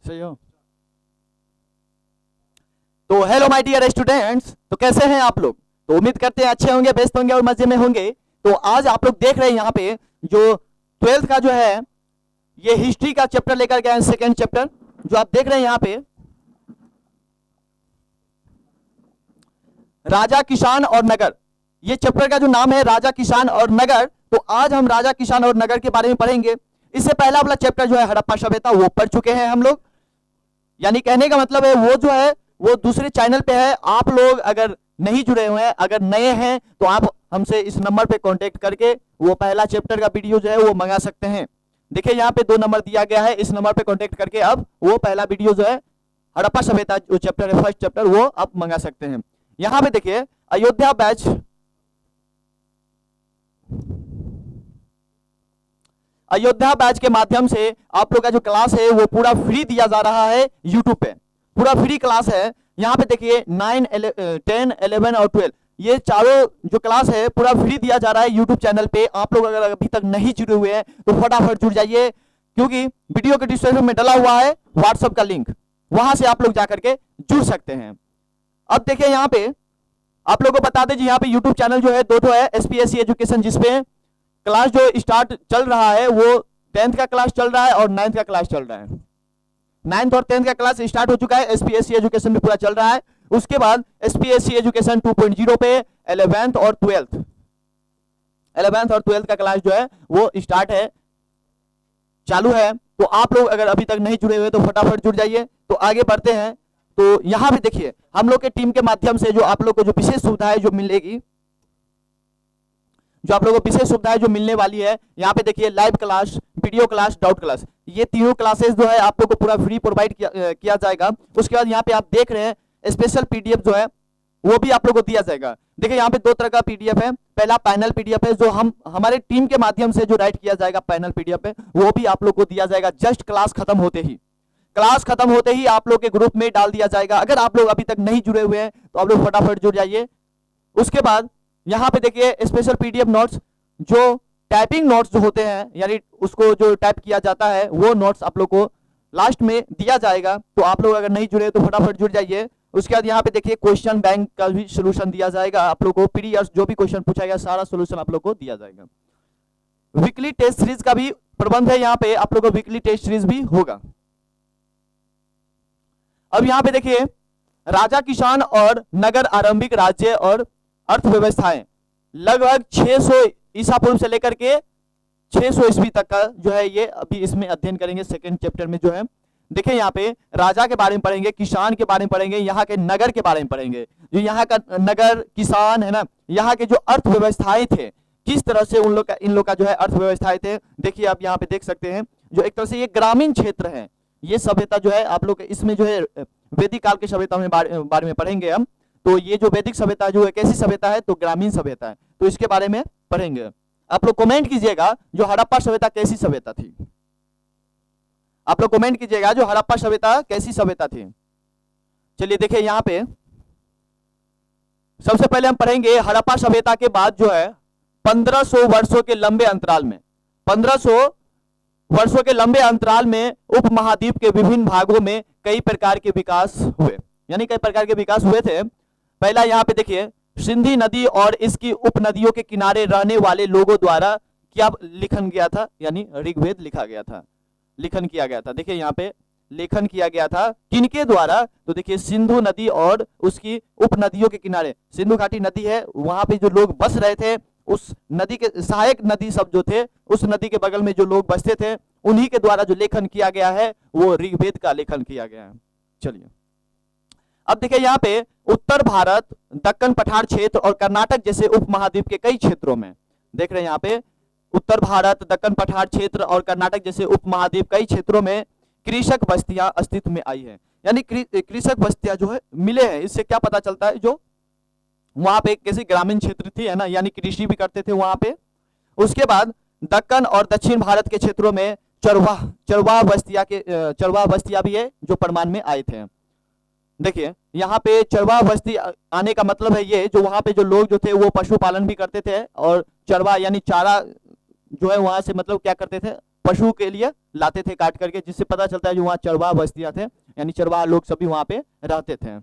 सही हो? तो हेलो माय डियर स्टूडेंट्स, तो कैसे हैं आप लोग? तो उम्मीद करते हैं अच्छे होंगे, व्यस्त होंगे और मजे में होंगे। तो आज आप लोग देख रहे हैं यहाँ पे जो 12th का जो है ये हिस्ट्री का चैप्टर लेकर गए हैं, सेकेंड चैप्टर जो आप देख रहे हैं यहाँ पे, राजा किसान और नगर। ये चैप्टर का जो नाम है राजा किसान और नगर। तो आज हम राजा किसान और नगर के बारे में पढ़ेंगे। इससे पहला वाला चैप्टर जो है हड़प्पा सभ्यता वो पढ़ चुके हैं हम लोग। यानी कहने का मतलब है वो जो है वो दूसरे चैनल पे है। आप लोग अगर नहीं जुड़े हुए हैं, अगर नए हैं, तो आप हमसे इस नंबर पे कांटेक्ट करके वो पहला चैप्टर का वीडियो जो है वो मंगा सकते हैं। देखिए यहाँ पे 2 नंबर दिया गया है, इस नंबर पे कांटेक्ट करके अब वो पहला वीडियो जो है हड़प्पा सभ्यता जो चैप्टर है, फर्स्ट चैप्टर, वो आप मंगा सकते हैं। यहाँ पे देखिए अयोध्या बैच, अयोध्या बैच के माध्यम से आप लोग का जो क्लास है वो पूरा फ्री दिया जा रहा है यूट्यूब पे। पूरा फ्री क्लास है। यहाँ पे देखिए 9, 10, 11 और 12 ये चारों जो क्लास है पूरा फ्री दिया जा रहा है यूट्यूब चैनल पे। आप लोग अगर अभी तक नहीं जुड़े हुए हैं तो फटाफट जुड़ जाइए, क्योंकि वीडियो के डिस्क्रिप्शन में डला हुआ है व्हाट्सएप का लिंक, वहां से आप लोग जाकर के जुड़ सकते हैं। अब देखिए यहाँ पे आप लोगों को बता दें यहाँ पे यूट्यूब चैनल जो है 2 है, एसपीएससी एजुकेशन, जिसपे क्लास जो स्टार्ट चल रहा है वो 10th का क्लास चल रहा है और 9th का क्लास चल रहा है। 9th और 10th का क्लास स्टार्ट हो चुका है, एसपीएससी एजुकेशन में पूरा चल रहा है। उसके बाद एसपीएससी एजुकेशन 2.0 पे 11th और 12th का क्लास जो है वो स्टार्ट है, चालू है। तो आप लोग अगर अभी तक नहीं जुड़े हुए तो फटाफट जुड़ जाइए। तो आगे बढ़ते हैं। तो यहाँ पे देखिए हम लोग के टीम के माध्यम से जो आप लोग को जो विशेष सुविधाएं जो मिलेगी, जो आप लोगों को विशेष सुविधाएं जो मिलने वाली है, यहाँ पे देखिए live class, video class, doubt class, ये तीनों क्लासेस जो है आप लोग को पूरा फ्री प्रोवाइड किया जाएगा। उसके बाद यहाँ पे आप देख रहे हैं स्पेशल पीडीएफ जो है वो भी आप लोग को दिया जाएगा। देखिए यहाँ पे 2 तरह का पीडीएफ है। पहला पैनल पीडीएफ है जो हमारे टीम के माध्यम से जो राइट किया जाएगा, पैनल पीडीएफ है वो भी आप लोग को दिया जाएगा। जस्ट क्लास खत्म होते ही आप लोग के ग्रुप में डाल दिया जाएगा। अगर आप लोग अभी तक नहीं जुड़े हुए हैं तो आप लोग फटाफट जुड़ जाइए। उसके बाद यहाँ पे देखिए स्पेशल पीडीएफ नोट्स, जो टाइपिंग नोट्स जो होते हैं, यानी उसको जो टाइप किया जाता है वो नोट्स आप लोग को लास्ट में दिया जाएगा। तो आप लोग अगर नहीं जुड़े तो फटाफट जुड़ जाइए। उसके बाद यहाँ पे देखिए क्वेश्चन बैंक का भी सोल्यूशन दिया जाएगा आप लोग को। पीडीएफ जो भी क्वेश्चन पूछा गया सारा सोल्यूशन आप लोग को दिया जाएगा। वीकली टेस्ट सीरीज का भी प्रबंध है, यहाँ पे आप लोग को वीकली टेस्ट सीरीज भी होगा। अब यहाँ पे देखिए राजा किसान और नगर आरंभिक राज्य और अर्थव्यवस्थाएं, लगभग 600 ईसा पूर्व से लेकर के 600 ईस्वी तक का जो है ये अभी इसमें अध्ययन करेंगे सेकंड चैप्टर में जो है। देखिए यहाँ पे राजा के बारे में पढ़ेंगे, किसान के बारे में पढ़ेंगे, यहाँ के नगर के बारे में पढ़ेंगे। जो यहाँ का नगर किसान है ना, यहाँ के जो अर्थव्यवस्थाएं थे, किस तरह से इन लोग का जो है अर्थव्यवस्थाएं थे। देखिए आप यहाँ पे देख सकते हैं जो एक तरह से ये ग्रामीण क्षेत्र है। ये सभ्यता जो है आप लोग इसमें जो है वैदिक काल की सभ्यता में बारे में पढ़ेंगे हम। तो ये जो वैदिक सभ्यता जो है कैसी सभ्यता है, तो ग्रामीण सभ्यता है, तो इसके बारे में पढ़ेंगे। आप लोग कमेंट कीजिएगा जो हड़प्पा सभ्यता कैसी सभ्यता थी। आप लोग कमेंट कीजिएगा जो हड़प्पा सभ्यता कैसी सभ्यता थी। चलिए देखिए यहाँ पे सबसे पहले हम पढ़ेंगे हड़प्पा सभ्यता के बाद जो है 1500 वर्षों के लंबे अंतराल में, 1500 वर्षों के लंबे अंतराल में उपमहाद्वीप के विभिन्न भागों में कई प्रकार के विकास हुए, यानी कई प्रकार के विकास हुए थे। पहला यहाँ पे देखिए सिंधी नदी और इसकी उपनदियों के किनारे रहने वाले लोगों द्वारा क्या लिखन किया था, यानी ऋग्वेद लिखा गया था, लिखन किया गया था। देखिए यहाँ पे लेखन किया गया था किनके द्वारा, तो देखिए सिंधु नदी और उसकी उपनदियों के किनारे, सिंधु घाटी नदी है, वहां पे जो लोग बस रहे थे, उस नदी के सहायक नदी सब जो थे, उस नदी के बगल में जो लोग बसते थे, उन्हीं के द्वारा जो लेखन किया गया है वो ऋग्वेद का लेखन किया गया है। चलिए अब देखिए यहाँ पे उत्तर भारत, दक्कन पठार क्षेत्र और कर्नाटक जैसे उपमहाद्वीप के कई क्षेत्रों में, देख रहे हैं यहाँ पे उत्तर भारत, दक्कन पठार क्षेत्र और कर्नाटक जैसे उपमहाद्वीप कई क्षेत्रों में कृषक बस्तियां अस्तित्व में आई है। यानी कृषक बस्तियां जो है मिले हैं। इससे क्या पता चलता है, जो वहां पे कैसी ग्रामीण क्षेत्र थी है ना, यानी कृषि भी करते थे वहां पे। उसके बाद दक्कन और दक्षिण भारत के क्षेत्रों में चरवाह बस्तियां भी है जो परमान में आए थे। देखिए यहाँ पे चरवाह बस्ती आने का मतलब है ये, जो वहां पे जो लोग जो थे वो पशुपालन भी करते थे और चरवाह यानी चारा जो है वहां से मतलब क्या करते थे, पशु के लिए लाते थे काट करके, जिससे पता चलता है जो वहाँ चरवाह बस्तियां थे, यानी चरवाह लोग सभी वहां पे रहते थे।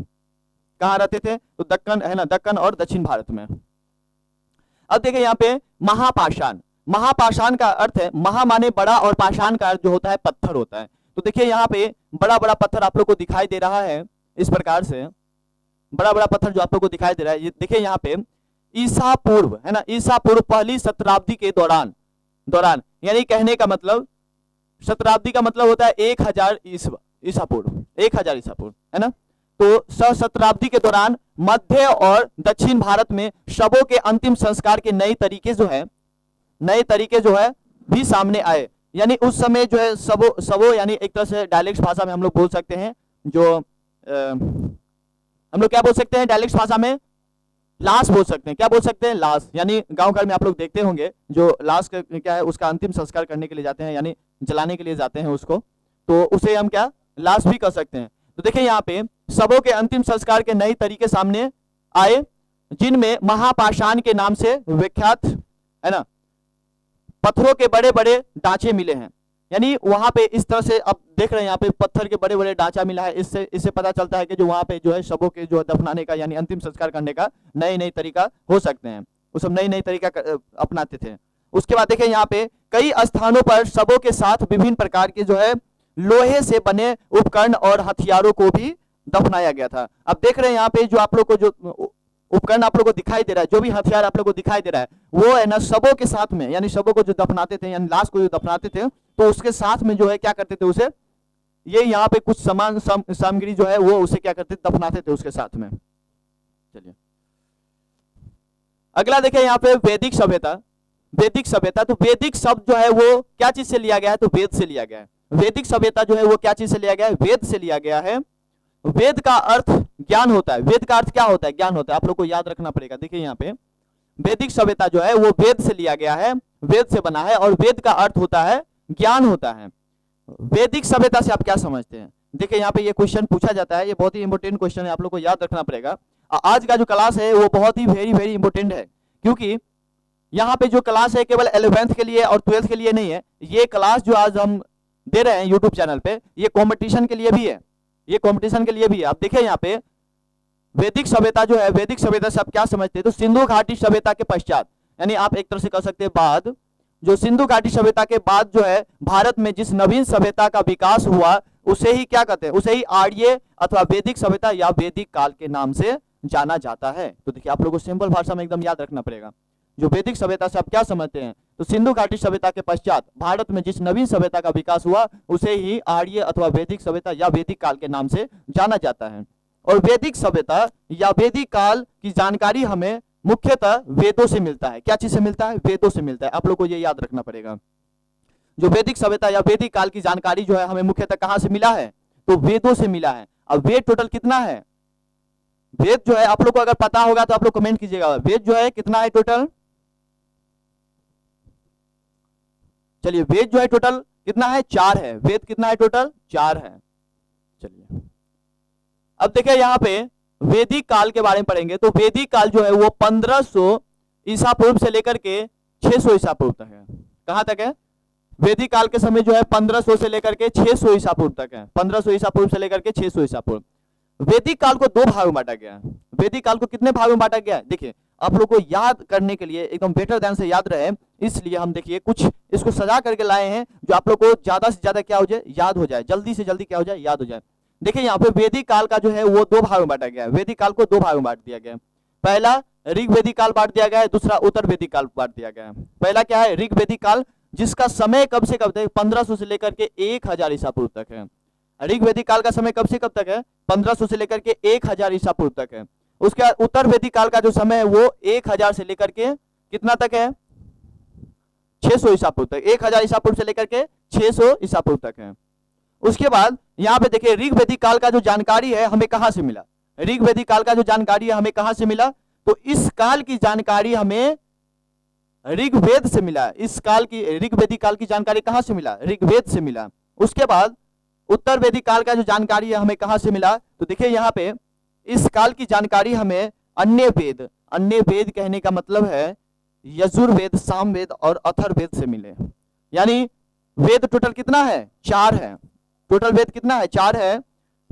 कहाँ रहते थे? तो दक्कन है ना, दक्कन और दक्षिण भारत में। अब देखिए यहाँ पे महापाषाण, महापाषाण का अर्थ है, महा माने बड़ा और पाषाण का अर्थ जो होता है पत्थर होता है। तो देखिए यहाँ पे बड़ा बड़ा पत्थर आप लोग को दिखाई दे रहा है इस प्रकार से, बड़ा बड़ा पत्थर जो आप लोग को दिखाई दे रहा है, ये देखिए यहाँ पे ईसा पूर्व है ना, ईसा पूर्व पहली शताब्दी के दौरान यानी कहने का मतलब शताब्दी का मतलब होता है 1000 ईसा पूर्व, 1000 ईसा पूर्व है ना। तो सहस्त्राब्दी के दौरान मध्य और दक्षिण भारत में शवों के अंतिम संस्कार के नए तरीके जो है भी सामने आए। यानी उस समय जो है सबो यानी एक तरह से डायलेक्ट भाषा में हम लोग बोल सकते हैं, जो हम लोग क्या बोल सकते हैं डायलेक्ट भाषा में? लाश बोल सकते हैं। क्या बोल सकते हैं? लाश। यानी गांव घर में आप लोग देखते होंगे जो लाश क्या है उसका अंतिम संस्कार करने के लिए जाते हैं, यानी जलाने के लिए जाते हैं उसको, तो उसे हम क्या लाश भी कर सकते हैं। तो देखिए यहाँ पे शवों के अंतिम संस्कार के नए तरीके सामने आए, जिनमें महापाषाण के नाम से विख्यात है ना पत्थरों के बड़े बड़े ढांचे मिले हैं। यानी वहां पे इस तरह से आप देख रहे हैं यहाँ पे पत्थर के बड़े बड़े ढांचा मिला है। इससे पता चलता है कि जो वहां पे जो है शवों के जो दफनाने का यानी अंतिम संस्कार करने का नए तरीका हो सकते हैं, वो सब नए तरीका अपनाते थे। उसके बाद देखिए यहाँ पे कई स्थानों पर शवों के साथ विभिन्न प्रकार के जो है लोहे से बने उपकरण और हथियारों को भी दफनाया गया था। अब देख रहे हैं यहाँ पे जो आप लोग को जो उपकरण आप लोग को दिखाई दे रहा है, जो भी हथियार आप लोग को दिखाई दे रहा है, वो है ना शवों के साथ में, यानी शवों को जो दफनाते थे यानी लाश को जो दफनाते थे, तो उसके साथ में जो है क्या करते थे उसे, ये यहाँ पे कुछ सामान सामग्री जो है वो उसे क्या करते थे दफनाते थे उसके साथ में। चलिए अगला देखिए यहाँ पे वैदिक सभ्यता। वैदिक सभ्यता, तो वैदिक शब्द जो है वो क्या चीज से लिया गया है? तो वेद से लिया गया है। वैदिक सभ्यता जो है वो क्या चीज से लिया गया है? वेद से लिया गया है। वेद का अर्थ ज्ञान होता है। वेद का अर्थ क्या होता है? ज्ञान होता है। आप लोग को याद रखना पड़ेगा। देखिए यहाँ पे वैदिक सभ्यता जो है वो वेद से लिया गया है, वेद से बना है, और वेद का अर्थ होता है ज्ञान होता है। वैदिक सभ्यता से आप क्या समझते हैं? देखिए यहाँ पे ये क्वेश्चन पूछा जाता है, ये बहुत ही इंपॉर्टेंट क्वेश्चन है, आप लोग को याद रखना पड़ेगा। आज का जो क्लास है वो बहुत ही वेरी इंपॉर्टेंट है, क्योंकि यहाँ पे जो क्लास है केवल 11th के लिए और 12th के लिए नहीं है। ये क्लास जो आज हम दे रहे हैं यूट्यूब चैनल पे, ये कंपटीशन के लिए भी है, ये कंपटीशन के लिए भी है। आप देखिए यहाँ पे वैदिक सभ्यता जो है, वैदिक सभ्यता से आप क्या समझते हैं? तो सिंधु घाटी सभ्यता के पश्चात, यानी आप एक तरह से कह सकते हैं बाद, जो सिंधु घाटी सभ्यता के बाद जो है भारत में जिस नवीन सभ्यता का विकास हुआ उसे ही क्या कहते हैं? उसे ही आर्य अथवा वैदिक सभ्यता या वैदिक काल के नाम से जाना जाता है। तो देखिए आप लोगों को सिंपल भाषा में एकदम याद रखना पड़ेगा। जो वैदिक सभ्यता से आप क्या समझते हैं? तो सिंधु घाटी सभ्यता के पश्चात भारत में जिस नवीन सभ्यता का विकास हुआ उसे ही आर्य अथवा वैदिक सभ्यता या वैदिक काल के नाम से जाना जाता है। और वैदिक सभ्यता या वैदिक काल की जानकारी हमें मुख्यतः वेदों से मिलता है। क्या चीज से मिलता है? वेदों से मिलता है। आप लोग को ये याद रखना पड़ेगा। जो वैदिक सभ्यता या वैदिक काल की जानकारी जो है हमें मुख्यतः कहां से मिला है? तो वेदों से मिला है। अब वेद टोटल कितना है? वेद जो है आप लोग को अगर पता होगा तो आप लोग कमेंट कीजिएगा, वेद जो है कितना है टोटल? चलिए वेद जो है टोटल कितना है? 4 है। वेद कितना है टोटल? 4 है। चलिए अब देखिए यहाँ पे वैदिक काल के बारे में पढ़ेंगे। तो वैदिक काल जो है वो 1500 ईसा पूर्व से लेकर के 600 ईसा पूर्व तक है। कहां तक है? वैदिक काल के समय जो है 1500 से लेकर के 600 ईसा पूर्व तक है। 1500 ईसा पूर्व से लेकर के 600 ईसा पूर्व। वैदिक काल को 2 भागों में बांटा गया है। वैदिक काल को कितने भागों में बांटा गया है? देखिए आप लोग को याद करने के लिए एकदम बेटर ध्यान से याद रहे, इसलिए हम देखिए कुछ इसको सजा करके लाए हैं जो आप लोग को ज्यादा से ज्यादा क्या हो जाए, याद हो जाए, जल्दी से जल्दी क्या हो जाए, याद हो जाए। देखिए यहाँ पे वैदिक काल का जो है वो 2 भागों में बांटा गया है। वैदिक काल को 2 भागों में बांट दिया गया है। पहला ऋग वैदिक काल बांट दिया गया है, दूसरा उत्तर वैदिक काल बांट दिया गया है। पहला क्या है? ऋग वैदिक काल, जिसका समय कब से कब तक? 1500 से लेकर के 1000 ईसा पूर्व तक है। ऋग वैदिक काल का समय कब से कब तक है? 1500 से लेकर के 1000 ईसा पूर्व तक है। उसके बाद उत्तर वैदिक काल का जो समय है वो 1000 से लेकर के कितना तक है? 600 ईसा पूर्व तक। 1000 ईसा पूर्व से लेकर के 600 ईसा पूर्व तक है। उसके बाद यहाँ पे देखिए ऋग वैदिक काल का जो जानकारी है हमें कहां से मिला? ऋग वैदिक काल का जो जानकारी है हमें कहां से मिला? तो इस काल की जानकारी हमें ऋग्वेद से मिला। इस काल की ऋग वैदिक काल की जानकारी कहां से मिला? ऋग्वेद से मिला। उसके बाद उत्तर वैदिक काल का जो जानकारी है हमें कहां से मिला? तो देखिए यहाँ पे इस काल की जानकारी हमें अन्य वेद कहने का मतलब है यजुर्वेद, सामवेद और अथर्ववेद से मिले। यानी वेद टोटल कितना है? 4 है। टोटल वेद कितना है? 4 है।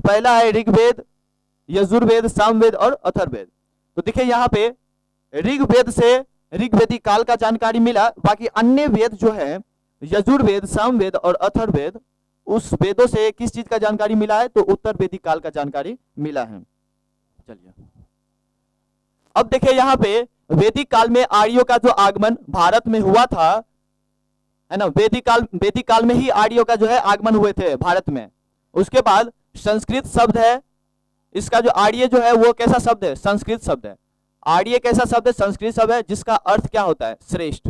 पहला है ऋग्वेद, यजुर्वेद, सामवेद और अथर्ववेद। तो देखिए यहाँ पे ऋग्वेद से ऋग्वेदिक काल का जानकारी मिला, बाकी अन्य वेद जो है यजुर्वेद, सामवेद और अथर्ववेद, उस वेदों से किस चीज का जानकारी मिला है? तो उत्तर वैदिक काल का जानकारी मिला है। चलिए अब देखिए यहाँ पे वैदिक काल में आर्यों का जो आगमन भारत में हुआ था, है ना, वैदिक काल में ही आर्यों का जो है आगमन हुए थे भारत में। उसके बाद संस्कृत शब्द है, इसका जो आर्य जो है वो कैसा शब्द है? संस्कृत शब्द है। आर्य कैसा शब्द है? संस्कृत शब्द है, जिसका अर्थ क्या होता है? श्रेष्ठ।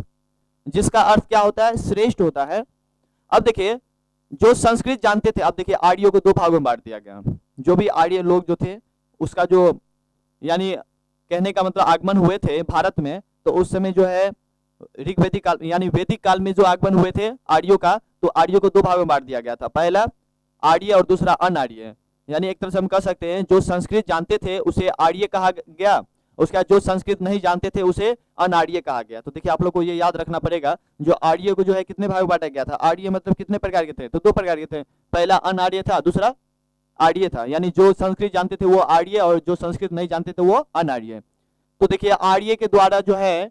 जिसका अर्थ क्या होता है? श्रेष्ठ होता है। अब देखिए जो संस्कृत जानते थे, अब देखिए आर्यों को 2 भागों में बांट दिया गया। जो भी आर्य लोग जो थे, उसका जो यानी कहने का मतलब आगमन हुए थे भारत में, तो उस समय जो है ऋग्वेदिक काल यानी वैदिक काल में जो आगमन हुए थे आर्यों का, तो आर्यों को 2 भागों में बांट दिया गया था। पहला आर्य और दूसरा अनार्य। यानी एक तरह से हम कह सकते हैं जो संस्कृत जानते थे उसे आर्य कहा गया, उसके बाद जो संस्कृत नहीं जानते थे उसे अनार्य कहा गया। तो देखिए आप लोग को ये याद रखना पड़ेगा, जो आर्य को जो है कितने भाग में बांटा गया था? आर्य मतलब कितने प्रकार के थे? तो 2 प्रकार के थे। पहला अनार्य था, दूसरा आर्य था। यानी जो संस्कृत जानते थे वो आर्य और जो संस्कृत नहीं जानते थे वो अनार्य। तो देखिए आर्य के द्वारा जो है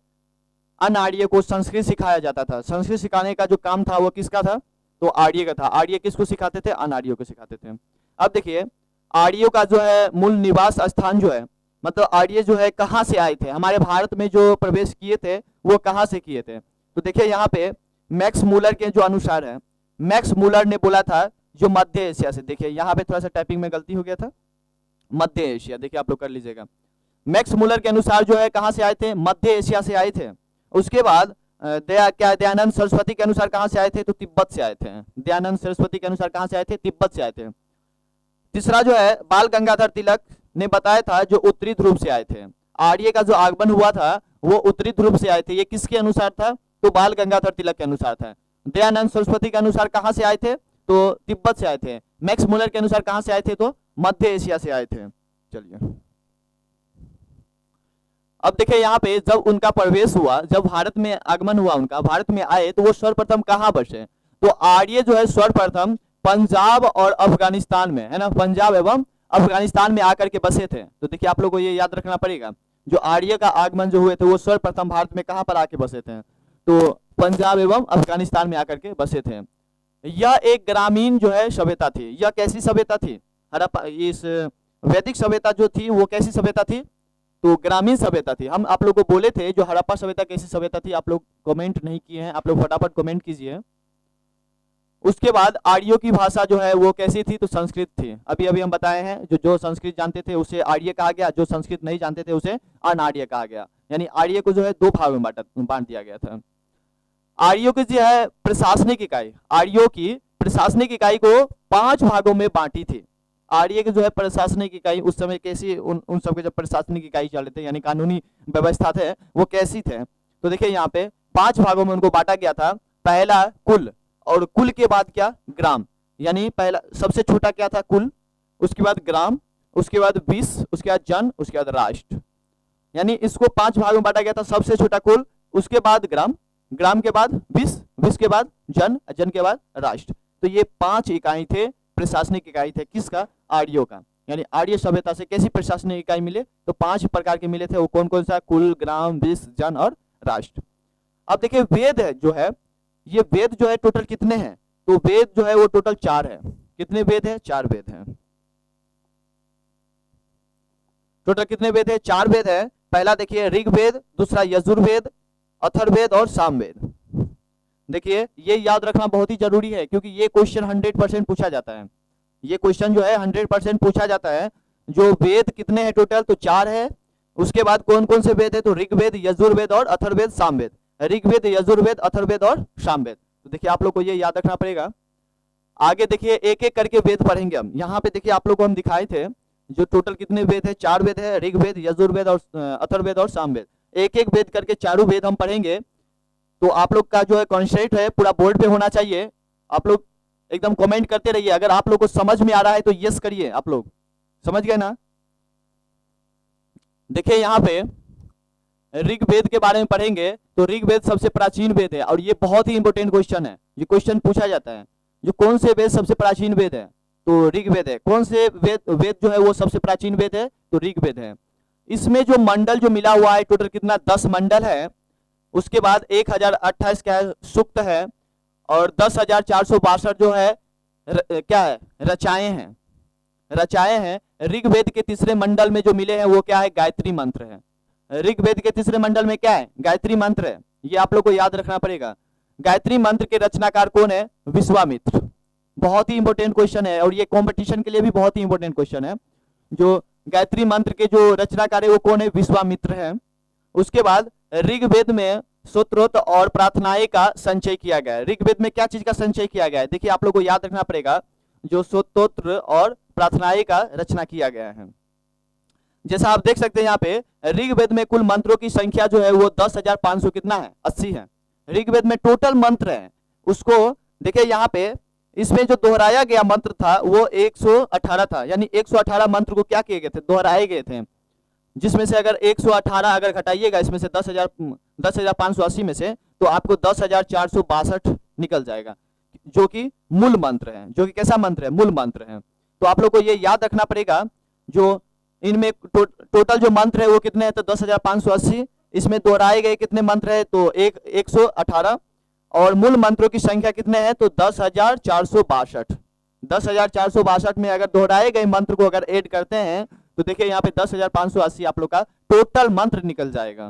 अनार्य को संस्कृत सिखाया जाता था। संस्कृत सिखाने का जो काम था वो किसका था? तो आर्य का था। आर्य किसको सिखाते थे? अनार्यों को सिखाते थे। अब देखिए आर्यों का जो है मूल निवास स्थान जो है, मतलब आर्य जो है कहाँ से आए थे, हमारे भारत में जो प्रवेश किए थे वो कहाँ से किए थे? तो देखिए यहाँ पे मैक्स मूलर के जो अनुसार है, मैक्स मूलर ने बोला था जो मध्य एशिया से। देखिए यहाँ पे थोड़ा सा टाइपिंग में गलती हो गया था, मध्य एशिया, देखिए आप लोग कर लीजिएगा। मैक्स मूलर के अनुसार जो है कहाँ से आए थे? मध्य एशिया से आए थे। उसके बाद दयानंद सरस्वती के अनुसार कहाँ से आए थे? तो तिब्बत से आए थे। दयानंद सरस्वती के अनुसार कहाँ से आए थे? तिब्बत से आए थे। तीसरा जो है बाल गंगाधर तिलक ने बताया था जो उत्तरी ध्रुव से आए थे। आर्य का जो आगमन हुआ था वो उत्तरी ध्रुव से आए थे। ये किसके अनुसार था? तो बाल गंगाधर तिलक के अनुसार था। दयानंद सरस्वती के अनुसार कहाँ से आए थे? तो तिब्बत से आए थे। मैक्स मूलर के अनुसार कहाँ से आए थे? तो मध्य एशिया से आए थे। चलिए अब देखिए यहाँ पे जब उनका प्रवेश हुआ, जब भारत में आगमन हुआ उनका, भारत में आए, तो वो सर्वप्रथम कहाँ बसे? तो आर्य जो है सर्वप्रथम पंजाब और अफगानिस्तान में, है ना, पंजाब एवं अफगानिस्तान में आकर के बसे थे। तो देखिए आप लोगों को ये याद रखना पड़ेगा, जो आर्य का आगमन जो हुए थे वो सर्वप्रथम भारत में कहाँ पर आके बसे थे? तो पंजाब एवं अफगानिस्तान में आकर के बसे थे। यह एक ग्रामीण जो है सभ्यता थी। यह कैसी सभ्यता थी? हड़प्पा, इस वैदिक सभ्यता जो थी वो कैसी सभ्यता थी? तो ग्रामीण सभ्यता थी। हम आप लोग को बोले थे जो हड़प्पा सभ्यता कैसी सभ्यता थी, आप लोग कमेंट नहीं किए हैं, आप लोग फटाफट कमेंट कीजिए। उसके बाद आर्यों की भाषा जो है वो कैसी थी? तो संस्कृत थी। अभी अभी हम बताए हैं जो संस्कृत जानते थे उसे आर्य कहा गया, जो संस्कृत नहीं जानते थे उसे अनार्य कहा गया। यानी आर्य को जो है 2 भाग में बांट दिया गया था। आर्यों की जो है प्रशासनिक इकाई, आर्यों की प्रशासनिक इकाई को 5 भागों में बांटी थी। आर्य की जो है प्रशासनिक इकाई उस समय कैसी, उन सबके जो प्रशासनिक इकाई चल रहे थे यानी कानूनी व्यवस्था थे वो कैसी थे? तो देखिए यहाँ पे 5 भागों में उनको बांटा गया था। पहला कुल, और कुल के बाद क्या? ग्राम। यानी पहला सबसे छोटा क्या था? कुल, उसके बाद ग्राम, उसके बाद विष, उसके बाद जन, उसके बाद राष्ट्र। यानी इसको 5 भागों में बांटा गया था। सबसे छोटा कुल, उसके बाद ग्राम, ग्राम के बाद विष, विष के बाद जन, जन के बाद राष्ट्र। तो ये 5 इकाई थे, प्रशासनिक इकाई थे। किसका? आर्यों का। यानी आर्य सभ्यता से कैसी प्रशासनिक इकाई मिले? तो 5 प्रकार के मिले थे। वो कौन कौन सा? कुल, ग्राम, विष, जन और राष्ट्र। अब देखिए वेद है जो है, ये वेद जो है टोटल कितने हैं? तो वेद जो है वो टोटल 4 है। कितने वेद है? 4 वेद हैं। टोटल कितने वेद है? 4 वेद है। पहला देखिए ऋग्वेद, दूसरा यजुर्वेद, अथर्ववेद और सामवेद। देखिए ये याद रखना बहुत ही जरूरी है क्योंकि ये क्वेश्चन 100% पूछा जाता है। ये क्वेश्चन जो है 100% पूछा जाता है। जो वेद कितने हैं टोटल? तो 4 है। उसके बाद कौन कौन से वेद है? तो ऋग्वेद, यजुर्वेद और अथर्ववेद, सामवेद। ऋग्वेद, यजुर्वेद, अथर्ववेद और सामवेद। तो देखिए आप लोग को ये याद रखना पड़ेगा। आगे देखिए एक एक करके वेद पढ़ेंगे हम। यहाँ पे देखिए आप लोग को हम दिखाए थे जो टोटल कितने वेद है? 4 वेद है, ऋग्वेद, यजुर्वेद और अथर्ववेद और सामवेद। एक एक वेद करके चारों वेद हम पढ़ेंगे। तो आप लोग का जो है कॉन्सेप्ट है पूरा बोर्ड पे होना चाहिए। आप लोग एकदम कमेंट करते रहिए। अगर आप लोग को समझ में आ रहा है तो यस करिए। आप लोग समझ गए ना? देखिए यहाँ पे ऋग्वेद के बारे में पढ़ेंगे तो ऋग्वेद सबसे प्राचीन वेद है, और ये बहुत ही इंपॉर्टेंट क्वेश्चन है। ये क्वेश्चन पूछा जाता है, जो कौन से वेद सबसे प्राचीन वेद है, तो ऋग्वेद है। कौन से वेद जो है वो सबसे प्राचीन वेद है, तो ऋग्वेद है। इसमें जो मंडल जो मिला हुआ है टोटल कितना, 10 मंडल है। उसके बाद 1028 क्या है, सूक्त है, और 10,462 जो है क्या है, रचाएं हैं, रचाएं हैं। ऋग्वेद के तीसरे मंडल में जो मिले हैं वो क्या है, गायत्री मंत्र है। ऋग्वेद के तीसरे मंडल में क्या है, गायत्री मंत्र है। ये आप लोग को याद रखना पड़ेगा। गायत्री मंत्र के रचनाकार कौन है, विश्वामित्र। बहुत ही इंपॉर्टेंट क्वेश्चन है, और ये कंपटीशन के लिए भी बहुत ही इंपॉर्टेंट क्वेश्चन है। जो गायत्री मंत्र के जो रचनाकार है वो कौन है, विश्वामित्र है। उसके बाद ऋग्वेद में स्तोत्र और प्रार्थनाएं का संचय किया गया है। ऋग्वेद में क्या चीज का संचय किया गया है, देखिए आप लोग को याद रखना पड़ेगा। जो स्तोत्र और प्रार्थनाएं का रचना किया गया है, जैसा आप देख सकते हैं यहाँ पे ऋग्वेद में कुल मंत्रों की संख्या जो है वो 10,500 कितना है, 80 है। ऋग्वेद में टोटल मंत्र है, उसको देखिए यहाँ पे इसमें जो दोहराया गया मंत्र था वो 118 था, यानी 118 मंत्र को क्या किए गए थे, दोहराए गए थे। जिसमें से अगर 118 अगर घटाइएगा इसमें से 10,580 में से, तो आपको 10,462 निकल जाएगा, जो कि मूल मंत्र है, जो कि कैसा मंत्र है, मूल मंत्र है। तो आप लोग को ये याद रखना पड़ेगा, जो इनमें टोटल जो मंत्र है वो कितने हैं, तो 10,580। इसमें दोहराए गए कितने मंत्र है, तो 118, और मूल मंत्रों की संख्या कितने हैं, तो 10,462। 10,462 में अगर दोहराए गए मंत्र को अगर ऐड करते हैं तो देखिए यहाँ पे 10,580 आप लोग का टोटल मंत्र निकल जाएगा।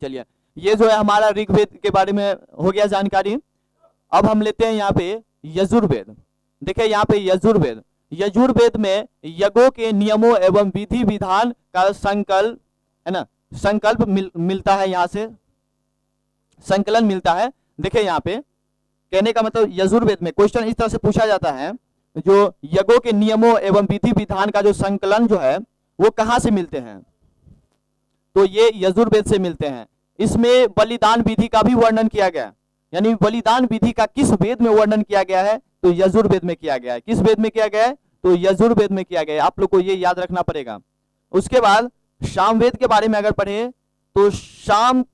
चलिए, ये जो है हमारा ऋग्वेद के बारे में हो गया जानकारी। अब हम लेते हैं यहाँ पे यजुर्वेद। देखिए यहाँ पे यजुर्वेद, यजुर्वेद में यज्ञों के नियमों एवं विधि विधान का संकल्प है ना, संकल्प मिलता है, यहाँ से संकलन मिलता है। देखिए यहाँ पे कहने का मतलब यजुर्वेद में क्वेश्चन इस तरह से पूछा जाता है, जो यज्ञों के नियमों एवं विधि विधान का जो संकलन जो है वो कहाँ से मिलते हैं, तो ये यजुर्वेद से मिलते हैं। इसमें बलिदान विधि का भी वर्णन किया गया, यानी बलिदान विधि का किस वेद में वर्णन किया गया है, तो यजुर्वेद में किया गया है। किस वेद में किया गया है, तो यजुर्वेद में किया गया है। आप लोग को ये याद रखना पड़ेगा। उसके बाद सामवेद के बारे में अगर पढ़े तो शाम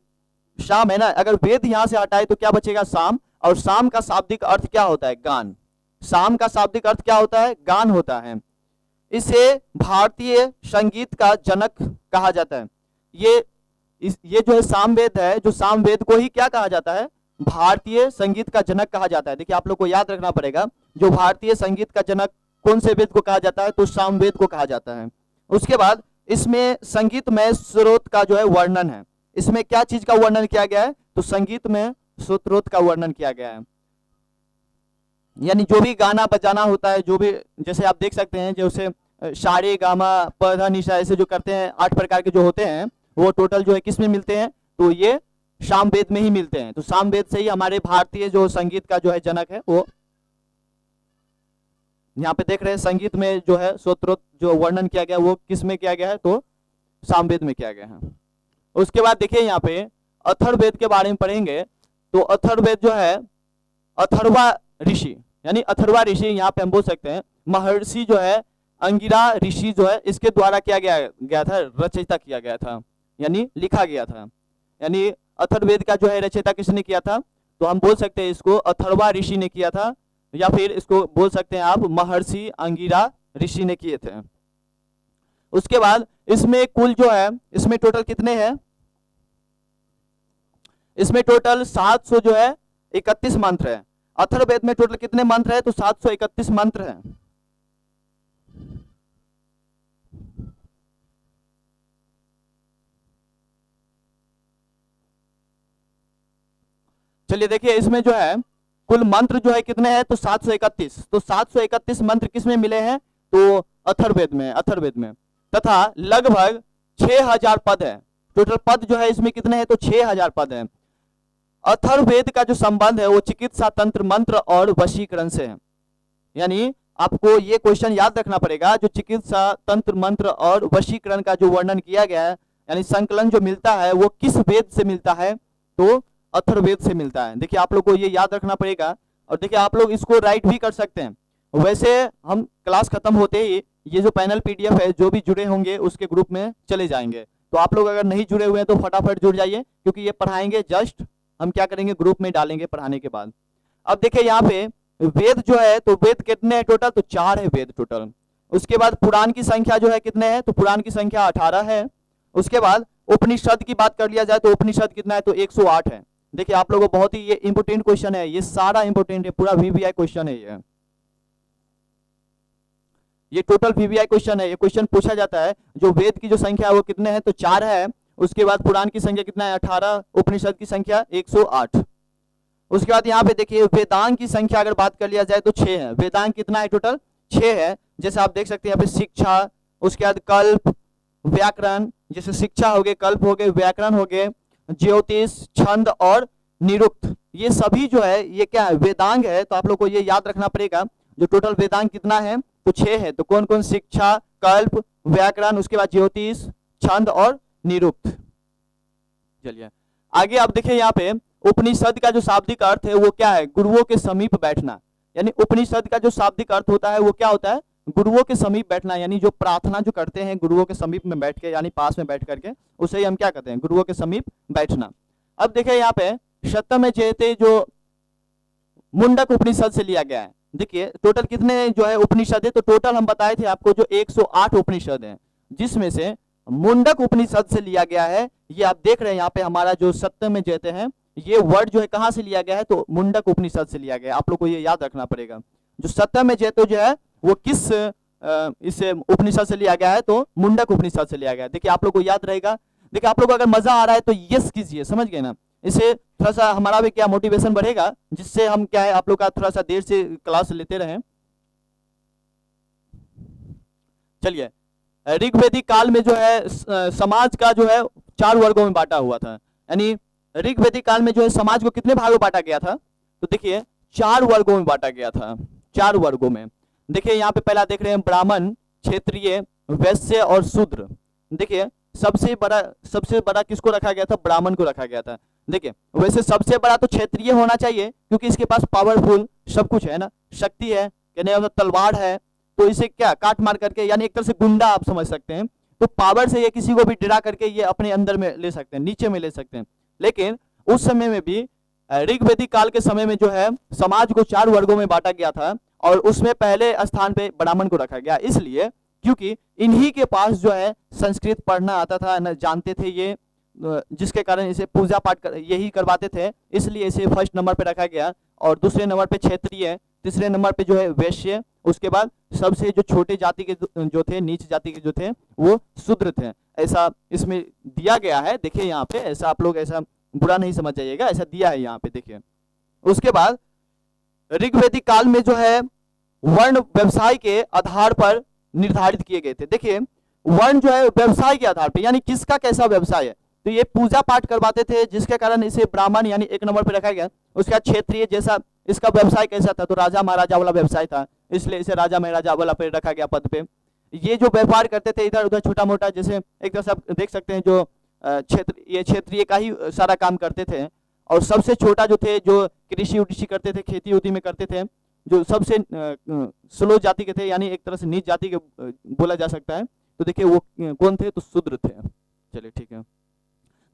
है ना, अगर वेद यहां से हटाए तो क्या बचेगा, शाम। और शाम का शाब्दिक अर्थ क्या होता है, गान। शाम का शाब्दिक अर्थ क्या होता है, गान होता है। इसे भारतीय संगीत का जनक कहा जाता है। ये जो है सामवेद है, जो सामवेद को ही क्या कहा जाता है, भारतीय संगीत का जनक कहा जाता है। देखिए आप लोग को याद रखना पड़ेगा, जो भारतीय संगीत का जनक कौन से वेद को कहा जाता है, तो सामवेद को कहा जाता है। उसके बाद इसमें संगीतमय स्रोत का जो है वर्णन है। इसमें क्या चीज का वर्णन किया गया है, तो संगीत में स्रोत का वर्णन किया गया है। यानी जो भी गाना बजाना होता है, जो भी, जैसे आप देख सकते हैं जैसे सारे गामा पधा निशा ऐसे जो करते हैं 8 प्रकार के जो होते हैं, वो टोटल जो है किस में मिलते हैं, तो ये सामवेद में ही मिलते हैं। तो सामवेद से ही हमारे भारतीय जो संगीत का जो है जनक है, वो यहाँ पे देख रहे हैं संगीत में जो है स्रोत जो वर्णन किया गया वो किस में किया गया है, तो सामवेद में किया गया है। उसके बाद देखिए यहाँ पे अथर्ववेद के बारे में पढ़ेंगे, तो अथर्ववेद जो है अथर्वा ऋषि, यानी अथर्वा ऋषि यहाँ पे हम बोल सकते हैं महर्षि जो है अंगिरा ऋषि जो है इसके द्वारा किया गया था, रचयिता किया गया था, यानी लिखा गया था। यानी अथर्ववेद का जो है रचयिता किसने किया था, तो हम बोल सकते हैं इसको अथर्वा ऋषि ने किया था, या फिर इसको बोल सकते हैं आप महर्षि अंगिरा ऋषि ने किए थे। उसके बाद इसमें कुल जो है, इसमें टोटल कितने हैं, इसमें टोटल 700 जो है 31 मंत्र है। अथर्ववेद में टोटल कितने मंत्र है, तो 731 मंत्र है। चलिए देखिए इसमें जो है कुल मंत्र जो है कितने हैं, तो 731। तो 731 मंत्र किस में मिले हैं, तो अथर्ववेद में। तथा लगभग 6000 पद है। टोटल पद जो है इसमें कितने हैं, तो 6000 पद है। अथर्ववेद का जो संबंध है वो चिकित्सा तंत्र मंत्र और वशीकरण से है। यानी आपको ये क्वेश्चन याद रखना पड़ेगा, जो चिकित्सा तंत्र मंत्र और वशीकरण का जो वर्णन किया गया है, यानी संकलन जो मिलता है वो किस वेद से मिलता है, तो अथर्ववेद से मिलता है। देखिए आप लोग को ये याद रखना पड़ेगा। और देखिए आप लोग इसको राइट भी कर सकते हैं। वैसे हम क्लास खत्म होते ही ये जो पैनल PDF है, जो भी जुड़े होंगे उसके ग्रुप में चले जाएंगे, तो आप लोग अगर नहीं जुड़े हुए हैं तो फटाफट जुड़ जाइए, क्योंकि ये पढ़ाएंगे, जस्ट हम क्या करेंगे ग्रुप में डालेंगे पढ़ाने के बाद। अब देखिए यहाँ पे वेद जो है, तो वेद कितने हैं टोटल, तो 4 है वेद टोटल। उसके बाद पुराण की संख्या जो है कितने हैं, तो पुराण की संख्या 18 है। उसके बाद उपनिषद की बात कर लिया जाए तो उपनिषद कितना है, तो 108 है। देखिए आप लोगों को बहुत ही ये इंपोर्टेंट क्वेश्चन है, ये सारा इंपोर्टेंट है, पूरा वीवीआई क्वेश्चन है ये टोटल वीवीआई क्वेश्चन है। ये क्वेश्चन पूछा जाता है जो वेद की जो संख्या है वो कितने हैं, तो 4 है। उसके बाद पुराण की संख्या कितना है, 18, उपनिषद की संख्या 108। उसके बाद यहाँ पे देखिए वेदांग की संख्या अगर बात कर लिया जाए तो 6 है। वेदांग कितना है टोटल, 6 है। जैसे आप देख सकते हैं यहाँ पे शिक्षा, उसके बाद कल्प, व्याकरण, जैसे शिक्षा हो गए, कल्प हो गए, व्याकरण हो गए, ज्योतिष, छंद और निरुक्त, ये सभी जो है ये क्या है, वेदांग है। तो आप लोग को ये याद रखना पड़ेगा जो टोटल वेदांग कितना है, तो 6 है। तो कौन कौन, शिक्षा, कल्प, व्याकरण, उसके बाद ज्योतिष, छंद और निरुक्त। चलिए आगे आप देखिए यहाँ पे उपनिषद का जो शाब्दिक अर्थ है वो क्या है, गुरुओं के समीप बैठना। यानी उपनिषद का जो शाब्दिक अर्थ होता है वो क्या होता है, गुरुओं के समीप बैठना। यानी जो प्रार्थना जो करते हैं गुरुओं के समीप में बैठ के, यानी पास में बैठ करके, उसे ही हम क्या कहते हैं, गुरुओं के समीप बैठना। अब देखिए यहाँ पे शतम जयते जो मुंडक उपनिषद से लिया गया है। देखिए टोटल कितने जो है उपनिषद है, तो टोटल हम बताए थे आपको जो 108 उपनिषद है, जिसमें से मुंडक उपनिषद से लिया गया है। ये आप देख रहे हैं यहाँ पे हमारा जो सत्यम जयते हैं, ये वर्ड जो है कहाँ से लिया गया है, तो मुंडक उपनिषद से लिया गया है। आप लोग को ये याद रखना पड़ेगा जो सत्यम जयते जो है वो किस इस उपनिषद से लिया गया है, तो मुंडक उपनिषद से लिया गया है। देखिए आप लोग को याद रहेगा। देखिए आप लोग को अगर मजा आ रहा है तो यस कीजिए, समझ गए ना। इससे थोड़ा सा हमारा भी क्या मोटिवेशन बढ़ेगा, जिससे हम क्या है आप लोग का थोड़ा सा देर से क्लास लेते रहें। चलिए ऋग्वेदिक काल में जो है समाज का जो है 4 वर्गों में बांटा हुआ था। यानी ऋग्वेदिक काल में जो है समाज को कितने भागों बांटा गया था, तो देखिए 4 वर्गों में बांटा गया था, 4 वर्गों में। देखिए यहाँ पे पहला देख रहे हैं ब्राह्मण, क्षत्रिय, वैश्य और शूद्र। देखिए सबसे बड़ा किसको रखा गया था, ब्राह्मण को रखा गया था। देखिए वैसे सबसे बड़ा तो क्षत्रिय होना चाहिए, क्योंकि इसके पास पावरफुल सब कुछ है ना, शक्ति है, कहने तलवार है, तो इसे क्या काट मार करके, यानी एक तरह से गुंडा आप समझ सकते हैं। तो पावर से ये किसी को भी डरा करके ये अपने अंदर में ले सकते हैं, नीचे में ले सकते हैं। लेकिन उस समय में भी ऋग्वेदिक काल के समय में जो है समाज को 4 वर्गों में बांटा गया था, और उसमें पहले स्थान पे ब्राह्मण को रखा गया, इसलिए क्योंकि इन्हीं के पास जो है संस्कृत पढ़ना आता था, न जानते थे ये, जिसके कारण इसे पूजा पाठ यही करवाते थे, इसलिए इसे फर्स्ट नंबर पे रखा गया। और दूसरे नंबर पे क्षत्रिय, तीसरे नंबर पे जो है वैश्य, उसके बाद सबसे जो छोटे जाति के जो थे, नीच जाति के जो थे, वो शूद्र थे। ऐसा इसमें दिया गया है, देखिए यहाँ पे, ऐसा आप लोग ऐसा बुरा नहीं समझ जाइएगा, ऐसा दिया है यहाँ पे देखिए। उसके बाद ऋग्वेदिक काल में जो है वर्ण व्यवसाय के आधार पर निर्धारित किए गए थे। देखिए वर्ण जो है व्यवसाय के आधार पर, यानी किसका कैसा व्यवसाय है, तो ये पूजा पाठ करवाते थे, जिसके कारण इसे ब्राह्मण यानी 1 नंबर पर रखा गया। उसके बाद क्षेत्रीय, जैसा इसका व्यवसाय कैसा था, तो राजा महाराजा वाला व्यवसाय था, इसलिए इसे राजा महाराजा वाला पे रखा गया पद पे। ये जो व्यापार करते थे इधर उधर छोटा मोटा, जैसे एक तरह से आप देख सकते हैं जो क्षेत्रीय का ही सारा काम करते थे। और सबसे छोटा जो थे, जो कृषि उड़िषि करते थे, खेती उती में करते थे, जो सबसे स्लो जाति के थे, यानी एक तरह से नीच जाति के बोला जा सकता है, तो देखिए वो कौन थे, तो शूद्र थे। चलिए ठीक है,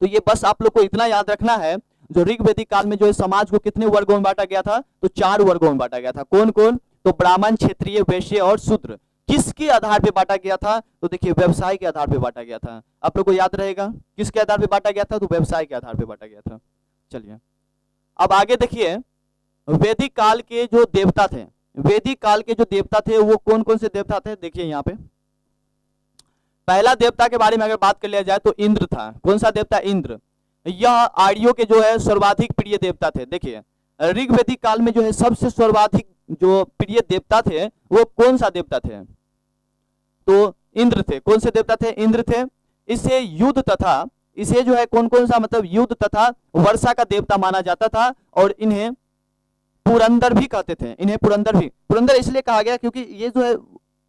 तो ये बस आप लोग को इतना याद रखना है, जो ऋग्वेदिक काल में जो है समाज को कितने वर्गों में बांटा गया था, तो 4 वर्गों में बांटा गया था। कौन कौन, तो ब्राह्मण, क्षत्रिय, वैश्य और शूद्र। किसके आधार पे बांटा गया था, तो देखिए व्यवसाय के आधार पे बांटा गया था। आप लोग को याद रहेगा किसके आधार पे बांटा गया था, तो व्यवसाय के आधार पे बांटा गया था। चलिए अब आगे देखिए वैदिक काल के जो देवता थे, वैदिक काल के जो देवता थे वो कौन कौन से देवता थे, देखिए यहाँ पे पहला देवता के बारे में अगर बात कर लिया जाए तो इंद्र था। कौन सा देवता, इंद्र। यह आर्यों के जो है सर्वाधिक प्रिय देवता थे। देखिए ऋग्वेदिक काल में जो है सबसे सर्वाधिक जो प्रिय देवता थे वो कौन सा देवता थे, तो इंद्र थे। कौन से देवता थे, इंद्र थे। इसे युद्ध तथा, इसे जो है कौन कौन सा, मतलब युद्ध तथा वर्षा का देवता माना जाता था, और इन्हें पुरंदर भी कहते थे। इन्हें पुरंदर इसलिए कहा गया क्योंकि ये जो है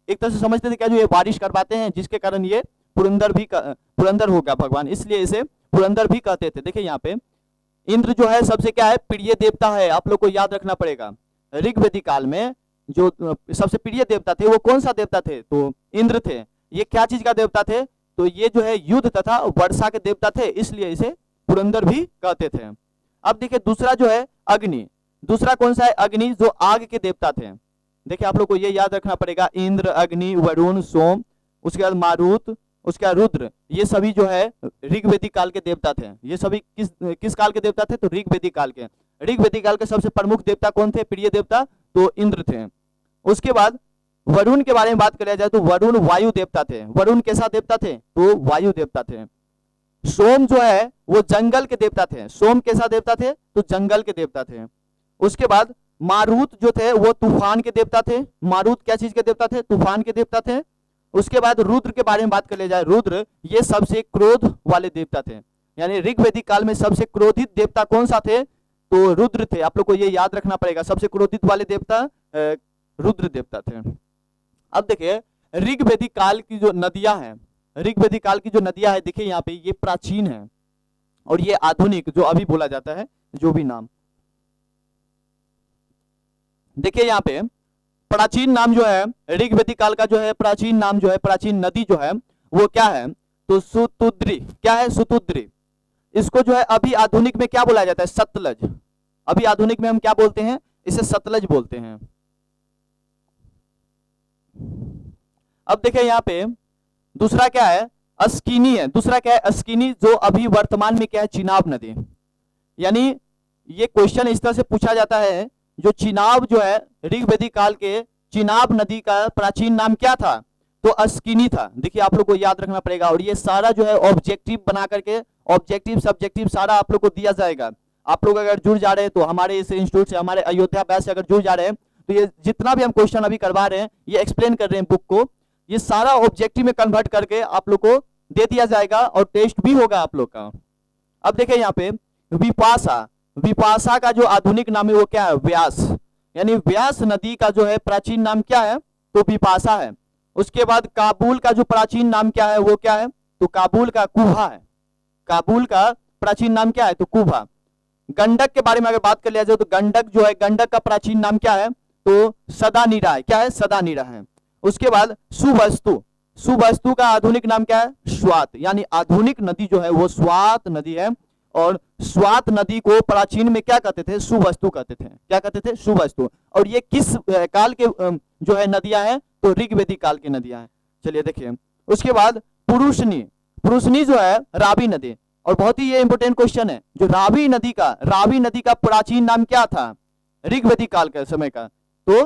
एक तरह से समझते थे क्या, जो ये बारिश करवाते हैं, जिसके कारण ये पुरंदर हो गया भगवान, इसलिए इसे पुरंदर भी कहते थे। देखिए यहाँ पे इंद्र जो है सबसे क्या है, प्रिय देवता है। आप लोग को याद रखना पड़ेगा, ऋग्वेदिक काल में जो सबसे प्रिय देवता थे वो कौन सा देवता थे, तो इंद्र थे। ये क्या चीज का देवता थे, तो ये जो है युद्ध तथा वर्षा के देवता थे, इसलिए इसे पुरंदर भी कहते थे। अब देखिए दूसरा जो है अग्नि, दूसरा कौन सा है? अग्नि, जो आग के देवता थे। देखिए आप लोग को ये याद रखना पड़ेगा, इंद्र, अग्नि, वरुण, सोम, उसके बाद मारुत, उसके बाद रुद्र, ये सभी जो है ऋग्वेदिक काल के देवता थे। ये सभी किस काल के देवता थे? तो ऋग्वेदिक काल के। ऋग्वेदिक काल के सबसे प्रमुख देवता कौन थे? प्रिय देवता तो इंद्र थे। उसके बाद वरुण के बारे में बात किया जाए तो वरुण वायु देवता थे। वरुण कैसा देवता थे? तो वायु देवता थे। सोम जो है वो जंगल के देवता थे। सोम कैसा देवता थे? तो जंगल के देवता थे। उसके बाद मारुत जो थे वो तूफान के देवता थे। मारुत क्या चीज के देवता थे? तूफान के देवता थे। उसके बाद रुद्र के बारे में बात कर ले जाए, रुद्र ये सबसे क्रोध वाले देवता थे। यानी ऋग्वेदिक काल में सबसे क्रोधित देवता कौन सा थे? तो रुद्र थे। आप लोग को ये याद रखना पड़ेगा, सबसे क्रोधित वाले देवता रुद्र देवता थे। अब देखिए ऋग्वेदिक काल की जो नदियां हैं, ऋग्वेदिक काल की जो नदियां है, देखिए यहाँ पे ये प्राचीन है और ये आधुनिक जो अभी बोला जाता है जो भी नाम, देखिए यहाँ पे प्राचीन नाम जो है ऋग्वेदिक काल का जो है प्राचीन नाम जो है, प्राचीन नदी जो है वो क्या है? तो सुतुद्री। क्या है? सुतुद्री। इसको जो है अभी आधुनिक में क्या बोला जाता है? सतलज। अभी आधुनिक में हम क्या बोलते हैं? इसे सतलज बोलते हैं। अब देखिए यहाँ पे दूसरा क्या है? अस्किनी है। दूसरा क्या है? अस्किनी, जो अभी वर्तमान में क्या है? चिनाब नदी। यानी ये क्वेश्चन इस तरह से पूछा जाता है, जो चिनाब जो है ऋग्वेदिक काल के चिनाब नदी का प्राचीन नाम क्या था? तो अस्किनी था। देखिए आप लोग को याद रखना पड़ेगा। और ये सारा जो है ऑब्जेक्टिव बना करके, ऑब्जेक्टिव सब्जेक्टिव सारा आप लोग को दिया जाएगा। आप लोग अगर जुड़ जा रहे हैं तो हमारे इस इंस्टीट्यूट से, हमारे अयोध्या बैच से अगर जुड़ जा रहे हैं तो ये जितना भी हम क्वेश्चन अभी करवा रहे हैं, ये एक्सप्लेन कर रहे हैं बुक को, ये सारा ऑब्जेक्टिव में कन्वर्ट करके आप लोग को दे दिया जाएगा और टेस्ट भी होगा आप लोग का। अब देखिए यहाँ पे विपाशा, विपाशा का जो आधुनिक नाम है वो क्या है? व्यास। यानी व्यास नदी का जो है प्राचीन नाम क्या है? तो विपाशा है। उसके बाद काबुल का जो प्राचीन नाम क्या है वो क्या है? तो काबुल का कुभा है। काबुल का प्राचीन नाम क्या है? तो कुभा। गंडक के बारे में अगर बात कर लिया जाए तो गंडक जो है, गंडक का प्राचीन नाम क्या है? तो सदानीरा है। क्या है? सदानीरा है। उसके बाद सुवस्तु, सुवस्तु का आधुनिक नाम क्या है? स्वात। यानी आधुनिक नदी जो है वो स्वात नदी है। और स्वात नदी को प्राचीन में क्या कहते थे? सुवस्तु कहते थे। क्या कहते थे? सुवस्तु। और ये किस काल के जो है नदियां हैं? तो ऋग्वेदिक काल की नदियां हैं। चलिए देखिए उसके बाद पुरुषनी, पुरुषनी जो है रावी नदी। और बहुत ही ये इंपोर्टेंट क्वेश्चन है, जो रावी नदी का प्राचीन नाम क्या था ऋग्वेदिक काल के समय का? तो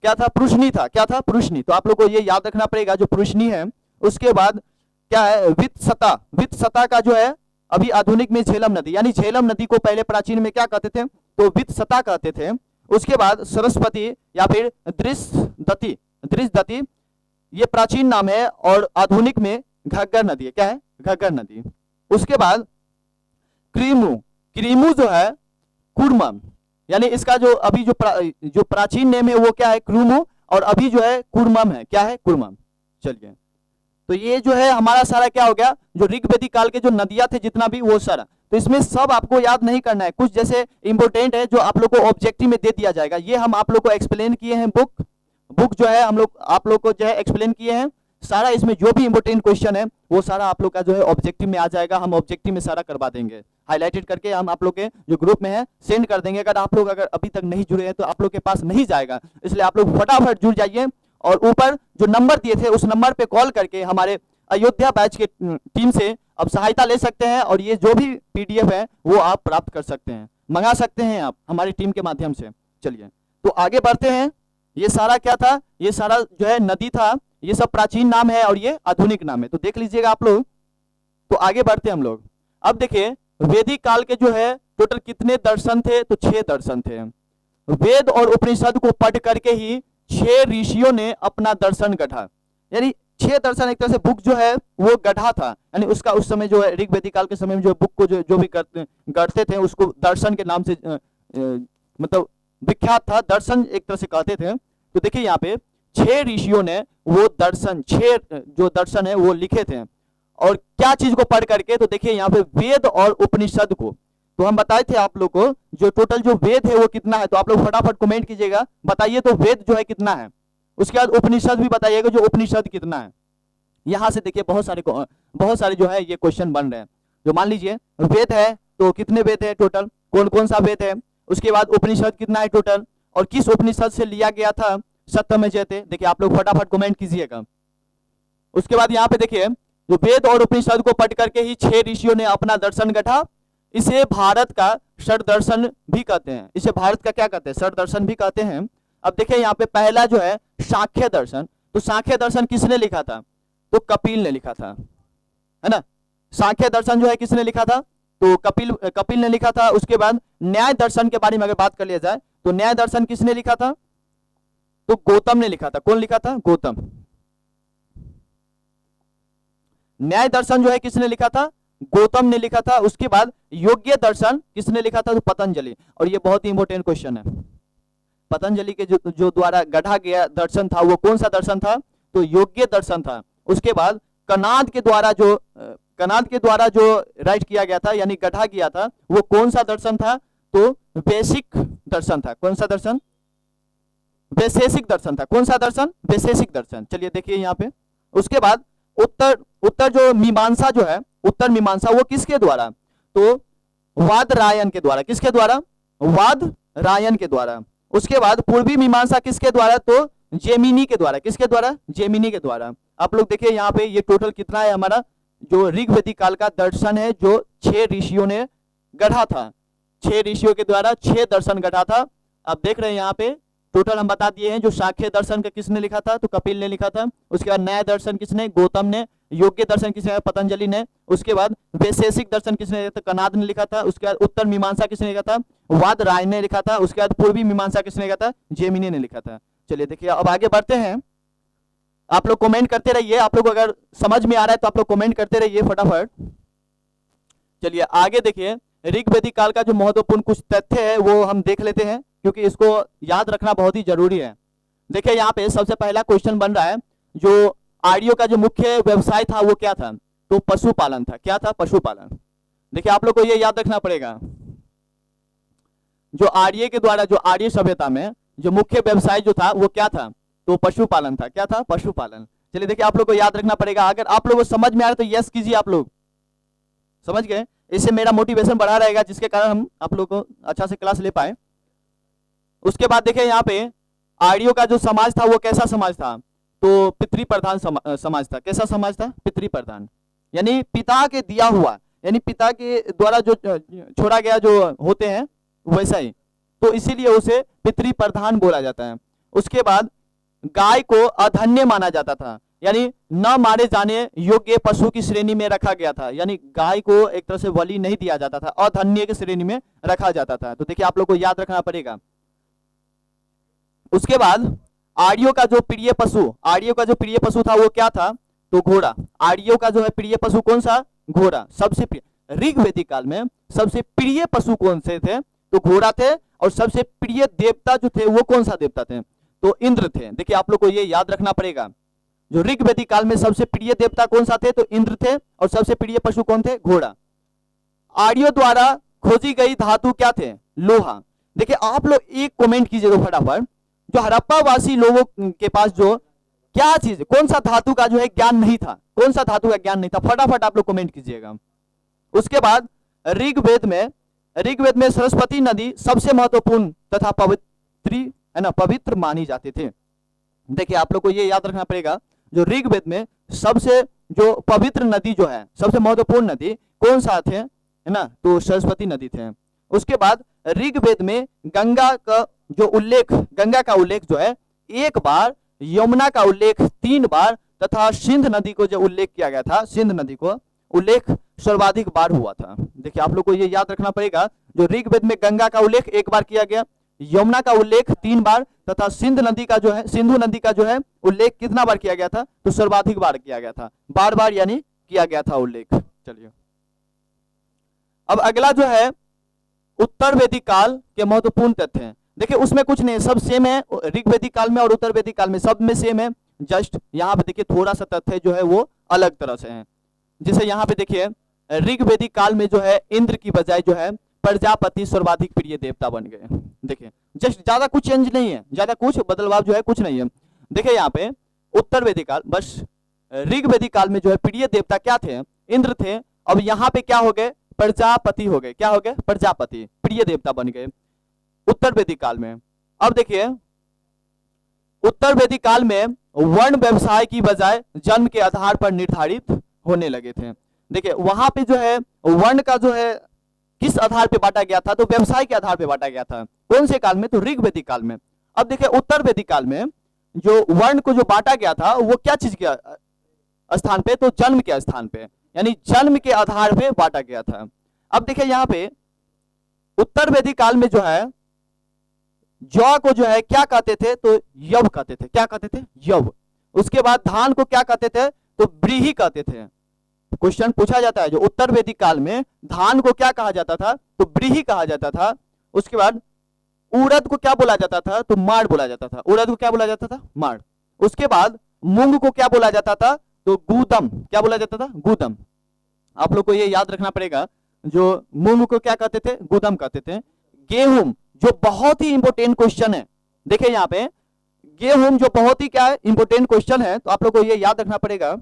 क्या था? पुरुषनी था। क्या था? पुरुषनी। तो आप लोग को ये याद रखना पड़ेगा जो पुरुषनी है। उसके बाद क्या है? वित्सता। वित्सता का जो है अभी आधुनिक में झेलम नदी, यानी झेलम नदी को पहले प्राचीन में क्या कहते थे? तो वित्सता कहते थे। उसके बाद सरस्वती या फिर दृश्यदती, दृश्यदती ये प्राचीन नाम है और आधुनिक में घग्गर नदी है। क्या है? घग्गर नदी। उसके बाद क्रीमू, क्रीमू जो है कुर्मम, यानी इसका जो अभी जो प्राचीन नेम है वो क्या है? क्रूमू। और अभी जो है कुर्मम है। क्या है? कुर्मम। चलिए तो ये जो है हमारा सारा क्या हो गया? जो ऋग्वेदिक काल के जो नदियां थे जितना भी वो सारा, तो इसमें सब आपको याद नहीं करना है, कुछ जैसे इंपोर्टेंट है जो आप लोग को ऑब्जेक्टिव में दे दिया जाएगा। ये हम आप लोग को एक्सप्लेन किए हैं, बुक जो है हम लोग आप लोग को जो है एक्सप्लेन किए हैं सारा। इसमें जो भी इंपोर्टेंट क्वेश्चन है वो सारा आप लोग का जो है ऑब्जेक्टिव में आ जाएगा। हम ऑब्जेक्टिव में सारा करवा देंगे, हाईलाइटेड करके हम आप लोग के जो ग्रुप में है सेंड कर देंगे। अगर आप लोग अभी तक नहीं जुड़े हैं तो आप लोग के पास नहीं जाएगा, इसलिए आप लोग फटाफट जुड़ जाइए। और ऊपर जो नंबर दिए थे उस नंबर पे कॉल करके हमारे अयोध्या बैच के टीम से आप सहायता ले सकते हैं। और ये जो भी पीडीएफ है वो आप प्राप्त कर सकते हैं, मंगा सकते हैं आप हमारी टीम के माध्यम से। चलिए तो आगे बढ़ते हैं। ये सारा क्या था? ये सारा जो है नदी था, ये सब प्राचीन नाम है और ये आधुनिक नाम है, तो देख लीजिएगा आप लोग। तो आगे बढ़ते हैं हम लोग। अब देखिए वैदिक काल के जो है टोटल कितने दर्शन थे? तो 6 दर्शन थे। वेद और उपनिषद को पढ़ करके ही 6 ऋषियों ने अपना दर्शन गढ़ा। यानी 6 दर्शन एक तरह से बुक जो है वो गढ़ा था। यानी उसका उस समय जो है ऋग्वेदिक काल के समय में जो बुक को जो भी गढ़ते थे उसको दर्शन के नाम से मतलब विख्यात था, दर्शन एक तरह से कहते थे। तो देखिए यहाँ पे 6 ऋषियों ने वो दर्शन, 6 जो दर्शन है वो लिखे थे। और क्या चीज को पढ़ करके? तो देखिए यहाँ पे वेद और उपनिषद को। तो हम बताए थे आप लोग को जो टोटल जो वेद है वो कितना है, तो आप लोग फटाफट कमेंट कीजिएगा, बताइए तो वेद जो है कितना है। उसके बाद उपनिषद भी बताइएगा जो उपनिषद कितना है। यहां से देखिए बहुत सारे जो है ये क्वेश्चन बन रहे हैं। जो मान लीजिए वेद है तो कितने वेद है टोटल, कौन कौन सा वेद है, उसके बाद उपनिषद कितना है टोटल, और किस उपनिषद से लिया गया था सत्यम जयते। देखिए आप लोग फटाफट कमेंट कीजिएगा। उसके बाद यहाँ पे देखिए जो वेद और उपनिषद को पढ़ करके ही 6 ऋषियों ने अपना दर्शन गढ़ा। इसे भारत का षड दर्शन भी कहते हैं। इसे भारत का क्या कहते हैं, षड दर्शन भी कहते हैं। अब देखिए यहाँ पे पहला जो है सांख्य दर्शन, तो सांख्य दर्शन किसने लिखा था, तो कपिल ने लिखा था, है ना। सांख्य दर्शन जो है किसने लिखा था, तो कपिल ने लिखा था। उसके बाद न्याय दर्शन के बारे में अगर बात कर लिया जाए तो न्याय दर्शन किसने लिखा था, तो गौतम ने लिखा था। कौन लिखा था, गौतम। न्याय दर्शन जो है किसने लिखा था, गौतम ने लिखा था। उसके बाद योग्य दर्शन किसने लिखा था, तो पतंजलि। और ये बहुत ही इंपॉर्टेंट क्वेश्चन है, पतंजलि के जो द्वारा गढ़ा गया दर्शन था वो कौन सा दर्शन था, तो योग्य दर्शन था। उसके बाद कनाद के द्वारा जो राइट किया गया था यानी गढ़ा गया था वो कौन सा दर्शन था, तो वैशेषिक दर्शन था। कौन सा दर्शन, वैशेषिक दर्शन था। कौन सा दर्शन, वैशेषिक दर्शन। चलिए देखिए यहाँ पे। उसके बाद उत्तर जो मीमांसा जो है, उत्तर मीमांसा वो किसके द्वारा, तो वादरायन के द्वारा। किसके द्वारा, वादरायन के द्वारा। उसके बाद पूर्वी मीमांसा किसके द्वारा, तो जेमिनी के द्वारा। किसके द्वारा, जेमिनी के द्वारा। आप लोग देखिए यहाँ पे ये टोटल कितना है हमारा, जो ऋग्वेदिक काल का दर्शन है जो 6 ऋषियों ने गढ़ा था। 6 ऋषियों के द्वारा 6 दर्शन गढ़ा था। अब देख रहे हैं यहाँ पे टोटल हम बता दिए हैं। जो सांख्य दर्शन का किसने लिखा था, तो कपिल ने लिखा था। उसके बाद न्याय दर्शन किसने, गौतम ने। योग्य दर्शन किसने, पतंजलि ने। उसके बाद वैशेषिक दर्शन किसने लिखा था, कनाद ने लिखा था। उसके बाद उत्तर मीमांसा किसने लिखा था, वादराय ने लिखा था। उसके बाद पूर्वी मीमांसा किसने लिखा था, जेमिनी ने लिखा था। चलिए देखिए अब आगे बढ़ते हैं। आप लोग कमेंट करते रहिए, आप लोग अगर समझ में आ रहा है तो आप लोग कमेंट करते रहिए फटाफट। चलिए आगे देखिए, ऋग्वेदिक काल का जो महत्वपूर्ण कुछ तथ्य है वो हम देख लेते हैं, क्योंकि इसको याद रखना बहुत ही जरूरी है। देखिए यहाँ पे सबसे पहला क्वेश्चन बन रहा है, जो आर्यों का जो मुख्य व्यवसाय था वो क्या था, तो पशुपालन था। क्या था, पशुपालन। देखिए आप लोग को ये याद रखना पड़ेगा, जो आर्य के द्वारा, जो आर्य सभ्यता में जो मुख्य व्यवसाय जो था वो क्या था, तो पशुपालन था। क्या था, पशुपालन। चलिए देखिए आप लोग को याद रखना पड़ेगा। अगर आप लोग को समझ में आ रहा है तो यस कीजिए। आप लोग समझ गए, इससे मेरा मोटिवेशन बढ़ा रहेगा, जिसके कारण हम आप लोग को अच्छा से क्लास ले पाए। उसके बाद देखिए यहाँ पे आर्यों का जो समाज था वो कैसा समाज था, तो पितृ प्रधान समाज था। कैसा समाज था, पितृ प्रधान, यानी पिता के दिया हुआ, यानी पिता के द्वारा जो छोड़ा गया जो होते हैं वैसा ही, तो इसीलिए उसे पितृ प्रधान बोला जाता है। उसके बाद गाय को अधन्य माना जाता था, यानी न मारे जाने योग्य पशु की श्रेणी में रखा गया था। यानी गाय को एक तरह से बलि नहीं दिया जाता था, अधन्य की श्रेणी में रखा जाता था। तो देखिए आप लोग को याद रखना पड़ेगा। उसके बाद आर्यों का जो प्रिय पशु था वो क्या था, तो घोड़ा। आर्यों का जो है प्रिय पशु कौन सा, घोड़ा। सबसे प्रिय, ऋग्वेदिक काल में सबसे प्रिय पशु कौन से थे, तो घोड़ा थे। और सबसे प्रिय देवता जो थे वो कौन सा देवता थे, तो इंद्र थे। देखिए आप लोग को ये याद रखना पड़ेगा, जो ऋग्वेदिक काल में सबसे प्रिय देवता कौन सा थे, तो इंद्र थे। और सबसे प्रिय पशु कौन थे, घोड़ा। आर्यों द्वारा खोजी गई धातु क्या थे, लोहा। देखिए आप लोग एक कमेंट कीजिएगा फटाफट, जो हड़प्पा वासी लोगों के पास जो क्या चीज, कौन सा धातु का जो है ज्ञान नहीं था, कौन सा धातु का ज्ञान नहीं था, फटाफट आप लोग कमेंट कीजिएगा। उसके बाद ऋग्वेद में सरस्वती नदी सबसे महत्वपूर्ण तथा पवित्र मानी जाती थी। देखिए आप लोग को ये याद रखना पड़ेगा, जो ऋग्वेद में सबसे जो पवित्र नदी जो है, सबसे महत्वपूर्ण नदी कौन सा थे, है ना, तो सरस्वती नदी थे। उसके बाद ऋग्वेद में गंगा का उल्लेख जो है 1 बार, यमुना का उल्लेख 3 बार तथा सिंध नदी को जो उल्लेख किया गया था, सिंध नदी को उल्लेख सर्वाधिक बार हुआ था। देखिए आप लोग को ये याद रखना पड़ेगा, जो ऋग्वेद में गंगा का उल्लेख 1 बार किया गया, यमुना का उल्लेख 3 बार तथा सिंधु नदी का जो है उल्लेख कितना बार किया गया था, तो सर्वाधिक बार किया गया था। बार यानी किया गया था उल्लेख। चलिए अब अगला जो है उत्तर वैदिक काल के महत्वपूर्ण तथ्य हैं। देखिए उसमें कुछ नहीं, सब सेम है, ऋग्वेदिक काल में और उत्तर वैदिक काल में सब में सेम है। जस्ट यहाँ पे देखिए थोड़ा सा तथ्य जो है वो अलग तरह से है। जैसे यहाँ पे देखिए ऋग्वेदिक काल में जो है इंद्र की बजाय जो है प्रजापति सर्वाधिक प्रिय देवता बन गए। देखिए जस्ट ज्यादा कुछ चेंज नहीं है, ज्यादा कुछ बदलाव जो है कुछ नहीं है। देखिए यहाँ पे उत्तर वैदिक काल, बस ऋग्वेदिक काल में जो है प्रिय देवता क्या थे? इंद्र थे। अब यहाँ पे क्या हो गए? प्रजापति हो गए। क्या हो गए? प्रजापति, प्रिय देवता बन गए उत्तर वैदिक काल में। अब देखिए उत्तर वैदिक काल में वर्ण व्यवसाय की बजाय जन्म के आधार पर निर्धारित होने लगे थे। देखिए वहां पे जो है वर्ण का जो है किस आधार पे बांटा गया था? तो व्यवसाय के आधार पे बांटा गया था। कौन से काल में? तो ऋग्वेदिक काल में। अब देखिए उत्तर वैदिक काल में जो वर्ण को जो बांटा गया था वो क्या चीज के स्थान पे? तो जन्म के स्थान पे, यानी जन्म के आधार पे बांटा गया था। अब देखिए यहाँ पे उत्तर वैदिक काल में जो है जौ को जो है क्या कहते थे? तो यव कहते थे। क्या कहते थे? यव। उसके बाद धान को क्या कहते थे? तो व्रीहि कहते थे। क्वेश्चन पूछा जाता है जो उत्तर वैदिक काल में धान को क्या कहा जाता था? तो व्रीहि कहा जाता था। उसके बाद उड़द को क्या बोला जाता था? तो माड़ बोला जाता था। उड़द को क्या बोला जाता था? माड़। उसके बाद मूंग को क्या बोला जाता था? तो गूदम। क्या बोला जाता था? गूदम। आप लोग को ये याद रखना पड़ेगा, जो मूंग को क्या कहते थे? गूदम कहते थे। गेहूं जो बहुत ही इंपोर्टेंट क्वेश्चन है, देखिए यहाँ पे गेहूं जो बहुत ही क्या है? इंपोर्टेंट क्वेश्चन है, तो आप लोग को ये याद रखना पड़ेगा।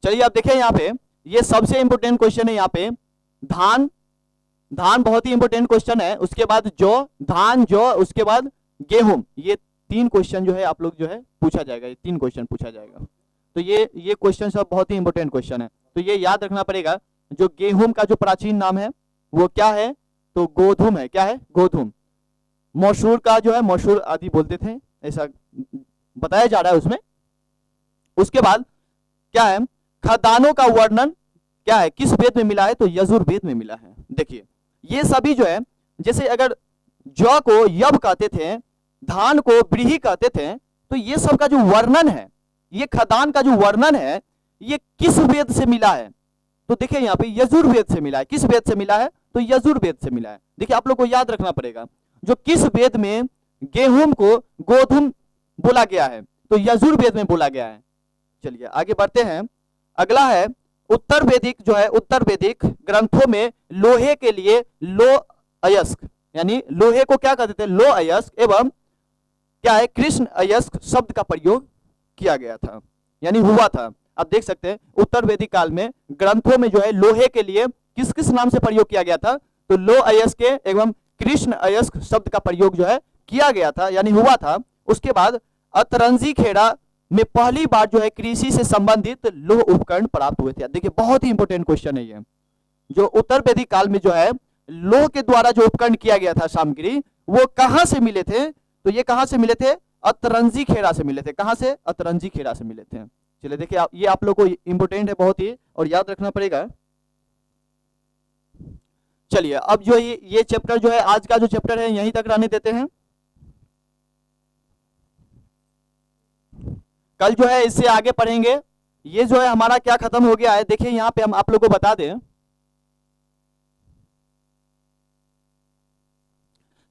चलिए आप देखिए यहाँ पे ये सबसे इंपोर्टेंट क्वेश्चन है। यहाँ पे धान, धान बहुत ही इंपोर्टेंट क्वेश्चन है। उसके बाद जौ, धान जौ, उसके बाद गेहूं। ये तीन क्वेश्चन जो है आप लोग जो है पूछा जाएगा। ये तीन क्वेश्चन पूछा जाएगा। तो ये क्वेश्चन सब बहुत ही इंपोर्टेंट क्वेश्चन है, तो ये याद रखना पड़ेगा। जो गेहूं का जो प्राचीन नाम है वो क्या है? तो गोधूम है। क्या है? गोधूम। मसूर का जो है मसूर आदि बोलते थे, ऐसा बताया जा रहा है उसमें। उसके बाद क्या है? खदानों का वर्णन क्या है? किस वेद में मिला है? तो यजुर्वेद में मिला है। देखिए ये सभी जो है, जैसे अगर जौ को यव कहते थे, धान को व्रीहि कहते थे, तो ये सब का जो वर्णन है, ये खदान का जो वर्णन है, ये किस वेद से मिला है? तो देखिए यहाँ पे यजुर्वेद से मिला है। किस वेद से मिला है? तो यजुर्वेद से मिला है। देखिए आप लोग को याद रखना पड़ेगा, जो किस वेद में गेहूं को गोधूम बोला गया है? तो यजुर्वेद में बोला गया है। चलिए आगे बढ़ते हैं। अगला है उत्तर वैदिक जो है, उत्तर वैदिक ग्रंथों में लोहे के लिए लो अयस्क, यानी लोहे को क्या कहते थे? लो अयस्क एवं क्या है? कृष्ण अयस्क शब्द का प्रयोग किया गया था, यानी हुआ था। आप देख सकते हैं उत्तर वैदिक काल में ग्रंथों में जो है लोहे के लिए किस किस नाम से प्रयोग किया गया था? तो लो अयस्क एवं कृष्ण अयस्क शब्द का प्रयोग जो है किया गया था, यानी हुआ था। उसके बाद अतरंजी खेड़ा में पहली बार जो है कृषि से संबंधित लोह उपकरण प्राप्त हुए थे। देखिए बहुत ही इंपोर्टेंट क्वेश्चन है ये। जो उत्तर वैदिक काल में जो है लोह के द्वारा जो उपकरण किया गया था सामग्री, वो कहां से मिले थे? तो ये कहां से मिले थे? अतरंजी खेड़ा से मिले थे। कहां से? अतरंजी खेड़ा से मिले थे। चलिए देखिए ये आप लोग को इंपोर्टेंट है बहुत ही, और याद रखना पड़ेगा। चलिए अब जो ये चैप्टर जो है, आज का जो चैप्टर है यहीं तक रहने देते हैं। कल जो है इससे आगे पढ़ेंगे। ये जो है हमारा क्या खत्म हो गया है, देखिए यहाँ पे हम आप लोगों को बता दें।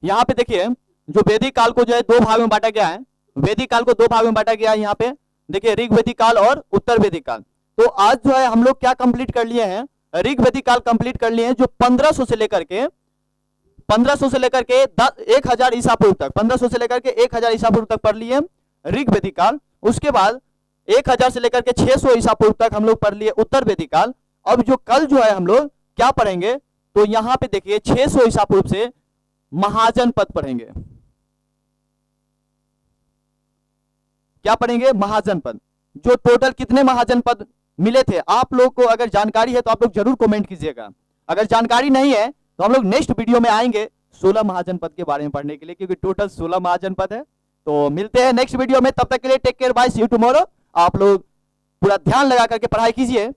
यहाँ पे देखिए जो वैदिक काल को जो है दो भाग में बांटा गया है। वैदिक काल को दो भाग में बांटा गया है। यहाँ पे देखिए ऋग वैदिक काल और उत्तर वैदिक काल। तो आज जो है हम लोग क्या कंप्लीट कर लिए हैं? ऋग वैदिक काल कंप्लीट कर लिए हैं, जो 1500 से लेकर के 1000 ईसा पूर्व तक, 1500 से लेकर के 1000 ईसा पूर्व तक पढ़ लिए ऋग वैदिक काल। उसके बाद 1000 से लेकर के 600 ईसा पूर्व तक हम लोग पढ़ लिए उत्तर वैदिक काल। अब जो कल जो है हम लोग क्या पढ़ेंगे? तो यहाँ पे देखिए 600 ईसा पूर्व से महाजनपद पढ़ेंगे। क्या पढ़ेंगे? महाजनपद। जो टोटल कितने महाजनपद मिले थे आप लोग को अगर जानकारी है तो आप लोग जरूर कमेंट कीजिएगा। अगर जानकारी नहीं है तो हम लोग नेक्स्ट वीडियो में आएंगे 16 महाजनपद के बारे में पढ़ने के लिए, क्योंकि टोटल 16 महाजनपद है। तो मिलते हैं नेक्स्ट वीडियो में, तब तक के लिए take care, bye, see you tomorrow. आप लोग पूरा ध्यान लगा करके पढ़ाई कीजिए।